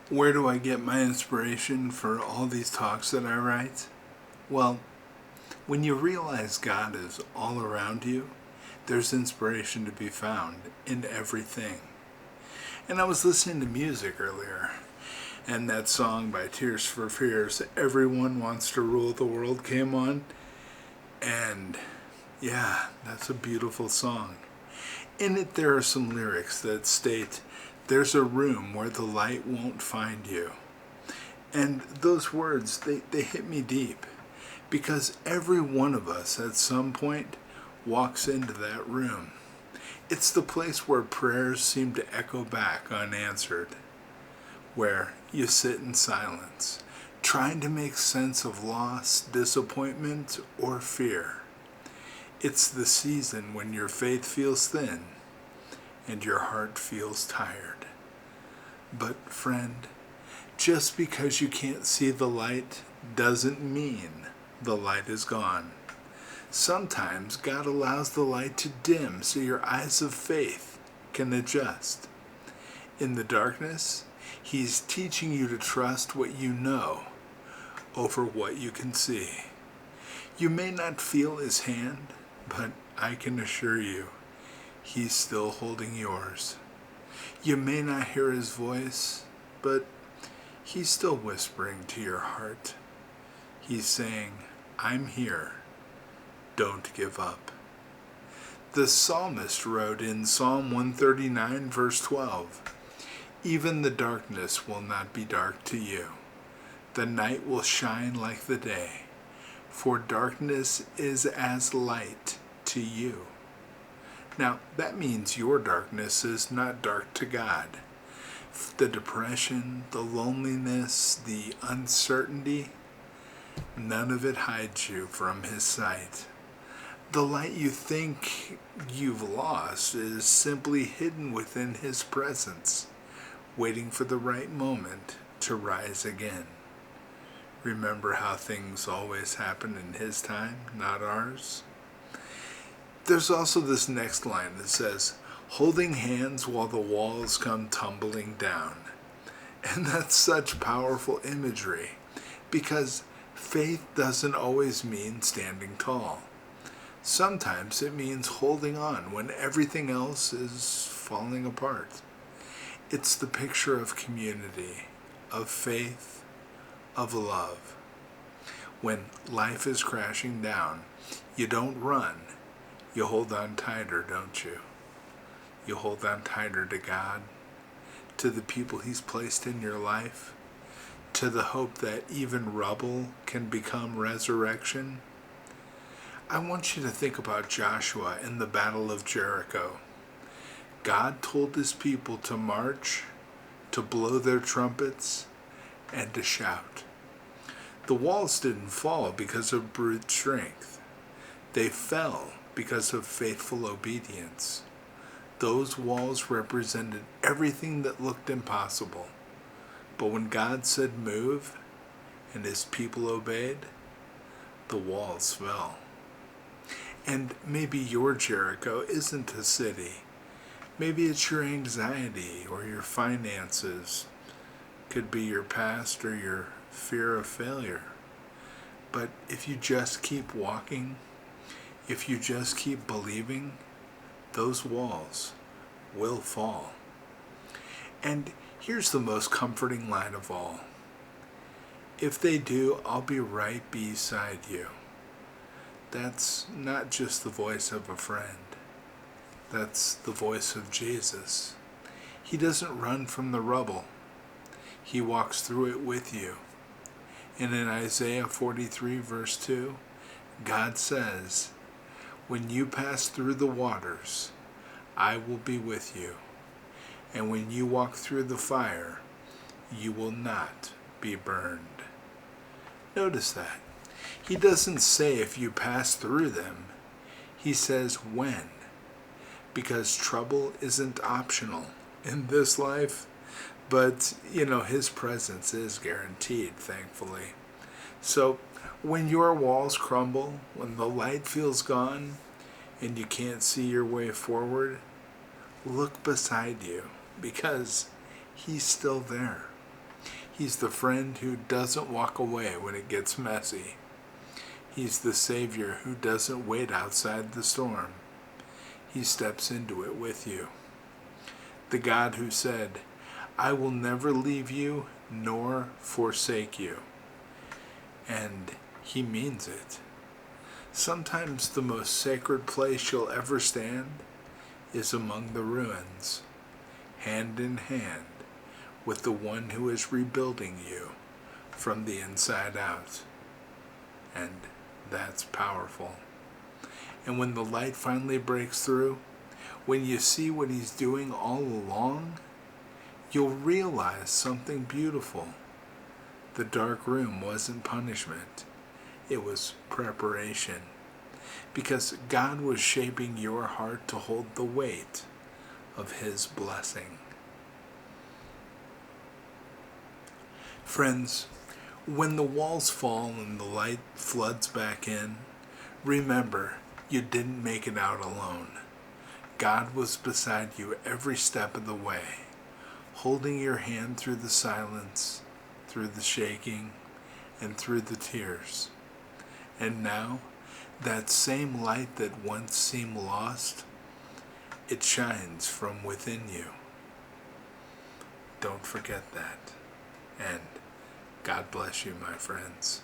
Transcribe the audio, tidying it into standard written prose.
Where do I get my inspiration for all these talks that I write? Well, when you realize God is all around you, there's inspiration to be found in everything. And I was listening to music earlier, and that song by Tears for Fears, Everyone Wants to Rule the World, came on. And yeah, that's a beautiful song. In it, there are some lyrics that state, "There's a room where the light won't find you." And those words, they hit me deep because every one of us at some point walks into that room. It's the place where prayers seem to echo back unanswered, where you sit in silence, trying to make sense of loss, disappointment, or fear. It's the season when your faith feels thin and your heart feels tired. But friend, just because you can't see the light doesn't mean the light is gone. Sometimes God allows the light to dim so your eyes of faith can adjust. In the darkness, He's teaching you to trust what you know over what you can see. You may not feel His hand, but I can assure you, He's still holding yours. You may not hear His voice, but He's still whispering to your heart. He's saying, "I'm here. Don't give up." The psalmist wrote in Psalm 139, verse 12, "Even the darkness will not be dark to you. The night will shine like the day, for darkness is as light to you." Now, that means your darkness is not dark to God. The depression, the loneliness, the uncertainty, none of it hides you from His sight. The light you think you've lost is simply hidden within His presence, waiting for the right moment to rise again. Remember how things always happen in His time, not ours? There's also this next line that says, "Holding hands while the walls come tumbling down." And that's such powerful imagery because faith doesn't always mean standing tall. Sometimes it means holding on when everything else is falling apart. It's the picture of community, of faith, of love. When life is crashing down, you don't run. You hold on tighter, don't you? You hold on tighter to God, to the people He's placed in your life, to the hope that even rubble can become resurrection. I want you to think about Joshua in the Battle of Jericho. God told His people to march, to blow their trumpets, and to shout. The walls didn't fall because of brute strength. They fell because of faithful obedience. Those walls represented everything that looked impossible. But when God said move, and His people obeyed, the walls fell. And maybe your Jericho isn't a city. Maybe it's your anxiety or your finances. Could be your past or your fear of failure. But if you just keep walking, if you just keep believing, those walls will fall. And here's the most comforting line of all. If they do, I'll be right beside you. That's not just the voice of a friend. That's the voice of Jesus. He doesn't run from the rubble. He walks through it with you. And in Isaiah 43, verse 2, God says, "When you pass through the waters, I will be with you. And when you walk through the fire, you will not be burned." Notice that. He doesn't say if you pass through them. He says when. Because trouble isn't optional in this life. But, His presence is guaranteed, thankfully. So, when your walls crumble, when the light feels gone, and you can't see your way forward, look beside you, because He's still there. He's the friend who doesn't walk away when it gets messy. He's the Savior who doesn't wait outside the storm. He steps into it with you. The God who said, "I will never leave you nor forsake you." And He means it. Sometimes the most sacred place you'll ever stand is among the ruins, hand in hand with the one who is rebuilding you from the inside out. And that's powerful. And when the light finally breaks through, when you see what He's doing all along, you'll realize something beautiful. The dark room wasn't punishment. It was preparation. Because God was shaping your heart to hold the weight of His blessing. Friends, when the walls fall and the light floods back in, remember you didn't make it out alone. God was beside you every step of the way, holding your hand through the silence, through the shaking, and through the tears. And now, that same light that once seemed lost, it shines from within you. Don't forget that. And God bless you, my friends.